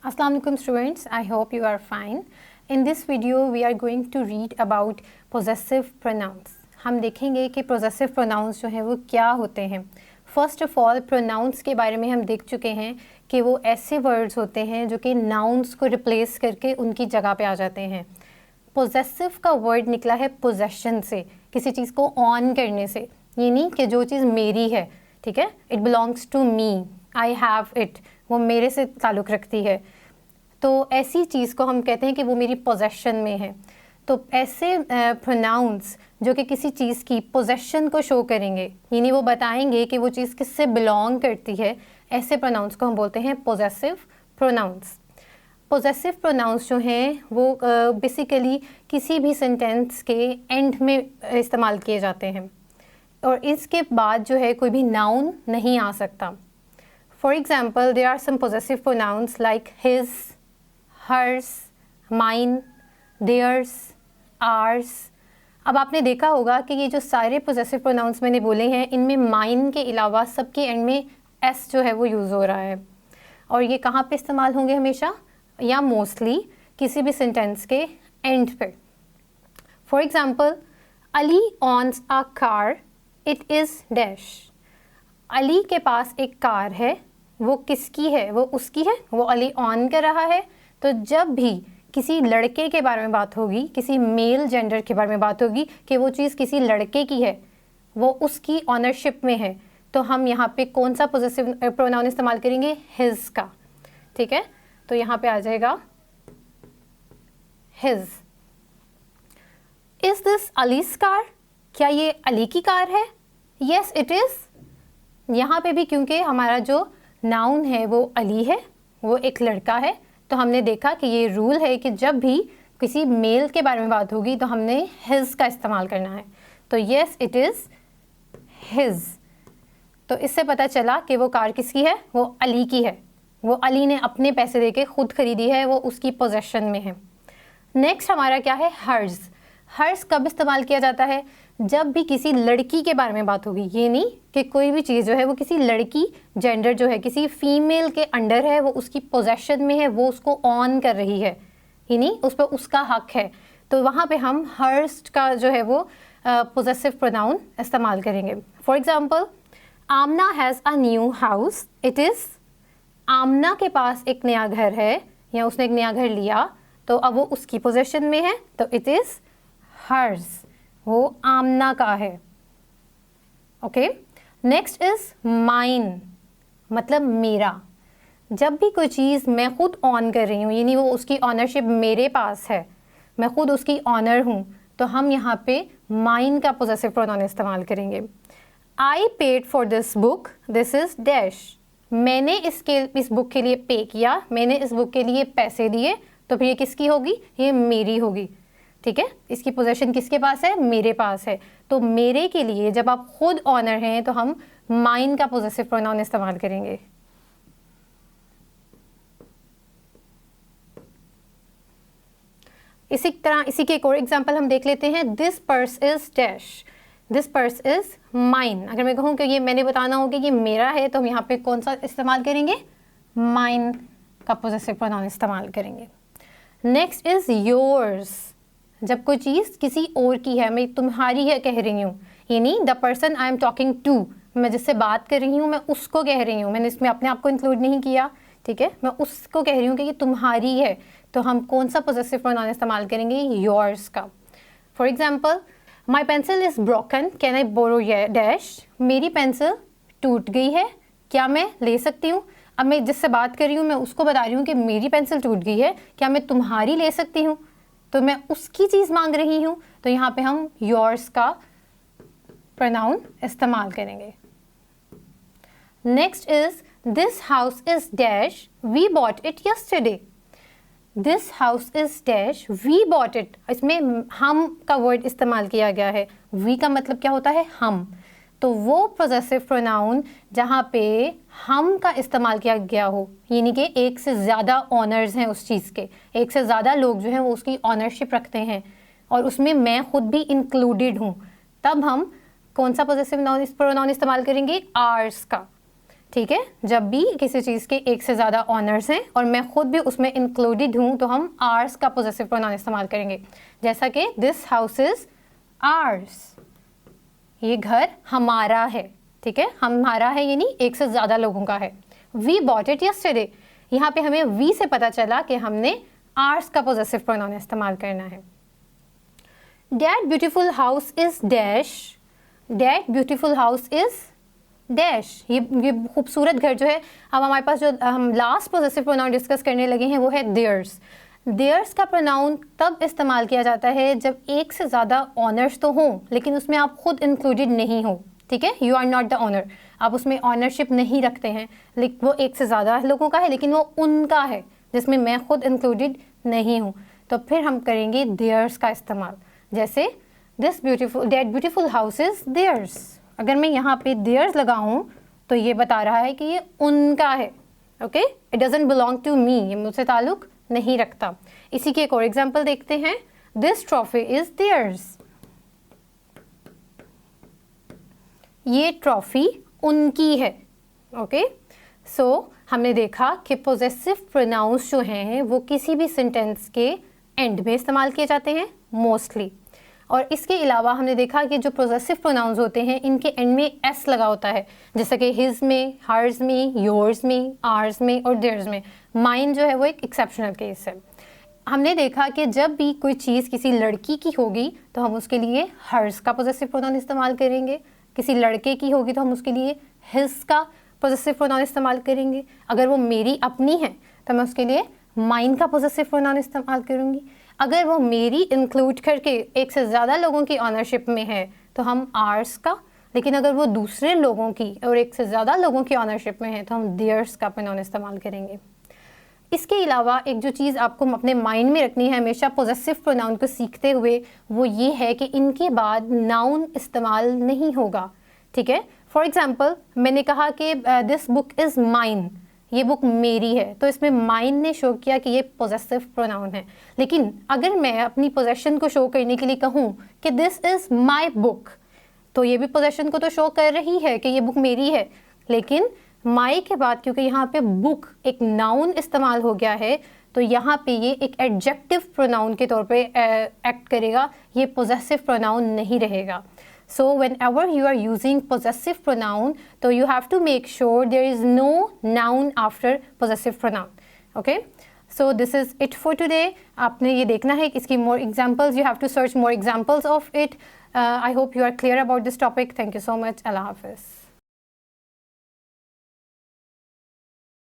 Assalamualaikum students, I hope you are fine. In this video we are going to read about possessive pronouns. हम देखेंगे कि possessive pronouns जो हैं वो क्या होते हैं. First of all, pronouns के बारे में हम देख चुके हैं कि वो ऐसे words होते हैं जो कि nouns को replace करके उनकी जगह पे आ जाते हैं. Possessive का word निकला है possession से, किसी चीज़ को own करने से. ये नहीं कि जो चीज़ मेरी है, ठीक है, it belongs to me, I have it, वो मेरे से ताल्लुक़ रखती है. तो ऐसी चीज़ को हम कहते हैं कि वो मेरी पोजेशन में है. तो ऐसे प्रोनाउंस जो कि किसी चीज़ की पोजेशन को शो करेंगे, यानी वो बताएंगे कि वो चीज़ किससे बिलोंग करती है, ऐसे प्रोनाउंस को हम बोलते हैं पोजेसिव प्रोनाउंस. पोजेसिव प्रोनाउंस जो हैं वो बेसिकली किसी भी सेंटेंस के एंड में इस्तेमाल किए जाते हैं और इसके बाद जो है कोई भी नाउन नहीं आ सकता. For example, there are some possessive pronouns like his, hers, mine, theirs, ours. अब आपने देखा होगा कि ये जो सारे possessive pronouns मैंने बोले हैं, इनमें mine के अलावा सबके एंड में s जो है वो यूज़ हो रहा है. और ये कहाँ पे इस्तेमाल होंगे हमेशा, या मोस्टली किसी भी सेंटेंस के एंड पे. For example, Ali owns a car, it is dash. Ali के पास एक कार है, वो किसकी है, वो उसकी है, वो अली ऑन कर रहा है. तो जब भी किसी लड़के के बारे में बात होगी, किसी मेल जेंडर के बारे में बात होगी कि वो चीज़ किसी लड़के की है, वो उसकी ऑनरशिप में है, तो हम यहाँ पे कौन सा पोजेसिव प्रोनाउन इस्तेमाल करेंगे, हिज का. ठीक है, तो यहाँ पे आ जाएगा his. Is this allies car, क्या ये अली की कार है? Yes it is. यहाँ पे भी क्योंकि हमारा जो नाउन है वो अली है, वो एक लड़का है, तो हमने देखा कि ये रूल है कि जब भी किसी मेल के बारे में बात होगी तो हमने हिज का इस्तेमाल करना है. तो यस इट इज़ हिज. तो इससे पता चला कि वो कार किसकी है, वो अली की है, वो अली ने अपने पैसे देके खुद खरीदी है, वो उसकी पोजेशन में है. नेक्स्ट हमारा क्या है, हर्ज. हर्ज कब इस्तेमाल किया जाता है, जब भी किसी लड़की के बारे में बात होगी. ये नहीं कि कोई भी चीज़ जो है वो किसी लड़की जेंडर जो है किसी फीमेल के अंडर है, वो उसकी पोजेशन में है, वो उसको ऑन कर रही है, ये नहीं उस पर उसका हक है. तो वहाँ पे हम हर्ज का जो है वो पोजेसिव प्रोनाउन इस्तेमाल करेंगे. For example, Aamna has a new house, it is. Aamna के पास एक नया घर है या उसने एक नया घर लिया, तो अब वो उसकी पोजेशन में है, तो इट इज़ हर्ज, वो आमना का है. ओके, नेक्स्ट इज माइन, मतलब मेरा. जब भी कोई चीज़ मैं खुद ऑन कर रही हूँ, यानी वो उसकी ऑनरशिप मेरे पास है, मैं खुद उसकी ऑनर हूँ, तो हम यहाँ पे माइन का पोजेसिव प्रोनाउन इस्तेमाल करेंगे. I paid for this book, this is dash. मैंने इस बुक के लिए पे किया, मैंने इस बुक के लिए पैसे दिए, तो फिर ये किसकी होगी, ये मेरी होगी. ठीक है, इसकी पोजेशन किसके पास है, मेरे पास है. तो मेरे के लिए जब आप खुद ऑनर हैं तो हम माइन का पोजेसिव प्रोनाउन इस्तेमाल करेंगे. इसी तरह इसी के एक और एग्जांपल हम देख लेते हैं. This purse is dash, this purse is mine. अगर मैं कहूँ कि ये मैंने बताना हो कि ये मेरा है, तो हम यहाँ पे कौन सा इस्तेमाल करेंगे, माइन का पोजेसिव प्रोनाउन इस्तेमाल करेंगे. Next is yours. जब कोई चीज़ किसी और की है, मैं तुम्हारी है कह रही हूँ, यानी the person I am talking to, मैं जिससे बात कर रही हूँ मैं उसको कह रही हूँ, मैंने इसमें अपने आप को इंक्लूड नहीं किया. ठीक है, मैं उसको कह रही हूँ कि ये तुम्हारी है, तो हम कौन सा पोजेसिव प्रोनाउन इस्तेमाल करेंगे, योर्स का. For example, my pencil is broken, can I borrow dash. मेरी पेंसिल टूट गई है, क्या मैं ले सकती हूँ. अब मैं जिससे बात कर रही हूँ मैं उसको बता रही हूँ कि मेरी पेंसिल टूट गई है, क्या मैं तुम्हारी ले सकती हूँ, तो मैं उसकी चीज़ मांग रही हूँ, तो यहाँ पे हम योर्स का प्रोनाउन इस्तेमाल करेंगे. Next is this house is dash, we bought it yesterday. This house is dash, we bought it. इसमें हम का वर्ड इस्तेमाल किया गया है. वी का मतलब क्या होता है, हम. तो वो पोजेसिव प्रोनाउन जहाँ पे हम का इस्तेमाल किया गया हो, यानी कि एक से ज़्यादा ऑनर्स हैं उस चीज़ के, एक से ज़्यादा लोग जो हैं वो उसकी ऑनरशिप रखते हैं और उसमें मैं खुद भी इंक्लूडेड हूँ, तब हम कौन सा पोजेसिव प्रोनाउन इस्तेमाल करेंगे, आर्स का. ठीक है, जब भी किसी चीज़ के एक से ज़्यादा ऑनर्स हैं और मैं खुद भी उसमें इंक्लूडेड हूँ तो हम आर्स का पोजेसिव प्रोनाउन इस्तेमाल करेंगे। जैसा कि दिस हाउस इज आर्स, ये घर हमारा है। ठीक है, हमारा है यानी एक से ज़्यादा लोगों का है। वी बॉट इट यस्टरडे, यहाँ पे हमें वी से पता चला कि हमने आर्स का पोजेसिव प्रोनाउन इस्तेमाल करना है। That beautiful house is dash, that beautiful house is dash, ये खूबसूरत घर जो है। अब हमारे पास जो हम लास्ट पोजेसिव प्रोनाउन डिस्कस करने लगे हैं वो है देयर्स। देयर्स का प्रोनाउन तब इस्तेमाल किया जाता है जब एक से ज़्यादा ऑनर्स तो हों लेकिन उसमें आप खुद इंक्लूडेड नहीं हो। ठीक है, you are not the owner, आप उसमें ऑनरशिप नहीं रखते हैं, लेकिन वो एक से ज़्यादा लोगों का है लेकिन वो उनका है जिसमें मैं खुद इंक्लूडेड नहीं हूँ। तो फिर हम करेंगे देयर्स का इस्तेमाल। जैसे this beautiful, that beautiful house is theirs. अगर मैं यहाँ पे देयर्स लगाऊँ तो ये बता रहा है कि ये उनका है। Okay, it doesn't belong to me, ये मुझसे ताल्लुक नहीं रखता। इसी की एक और एग्जाम्पल देखते हैं। दिस ट्रॉफी इज देयर्स, ये ट्रॉफी उनकी है। ओके, सो हमने देखा कि पोजेसिव प्रोनाउंस जो हैं वो किसी भी सेंटेंस के एंड में इस्तेमाल किए जाते हैं मोस्टली। और इसके अलावा हमने देखा कि जो पोजेसिव प्रोनाउंस होते हैं इनके एंड में एस लगा होता है, जैसे कि हिज में, हर्स में, योर्स में, आर्स में और देयर्स में। माइन जो है वो एक एक्सेप्शनल केस है। हमने देखा कि जब भी कोई चीज़ किसी लड़की की होगी तो हम उसके लिए हर्स का पोजेसिव प्रोनाउन इस्तेमाल करेंगे, किसी लड़के की होगी तो हम उसके लिए हिज का पोजेसिव प्रोनाउन इस्तेमाल करेंगे। अगर वो मेरी अपनी है तो मैं उसके लिए माइन का पोजेसिव प्रोनाउन इस्तेमाल करूँगी। अगर वो मेरी इंक्लूड करके एक से ज़्यादा लोगों की ऑनरशिप में है तो हम आर्स का, लेकिन अगर वो दूसरे लोगों की और एक से ज़्यादा लोगों की ऑनरशिप में है तो हम देयर्स का प्रोनाउन इस्तेमाल करेंगे। इसके अलावा एक जो चीज़ आपको अपने माइंड में रखनी है हमेशा पोजेसिव प्रोनाउन को सीखते हुए, वो ये है कि इनके बाद नाउन इस्तेमाल नहीं होगा। ठीक है, फॉर एग्जाम्पल मैंने कहा कि दिस बुक इज़ माइन, ये बुक मेरी है, तो इसमें माइन ने शो किया कि ये पोजेसिव प्रोनाउन है। लेकिन अगर मैं अपनी पोजेशन को शो करने के लिए कहूँ कि दिस इज़ माई बुक, तो ये भी पोजेशन को तो शो कर रही है कि ये बुक मेरी है, लेकिन माई के बाद क्योंकि यहाँ पे बुक एक नाउन इस्तेमाल हो गया है तो यहाँ पे ये एक एडजेक्टिव प्रोनाउन के तौर पे एक्ट करेगा, ये पोजेसिव प्रोनाउन नहीं रहेगा। So whenever you are using possessive pronoun, so you have to make sure there is no noun after possessive pronoun. Okay? So this is it for today. आपने ये देखना है कि इसकी more examples, you have to search more examples of it. I hope you are clear about this topic. Thank you so much. Allah Hafiz.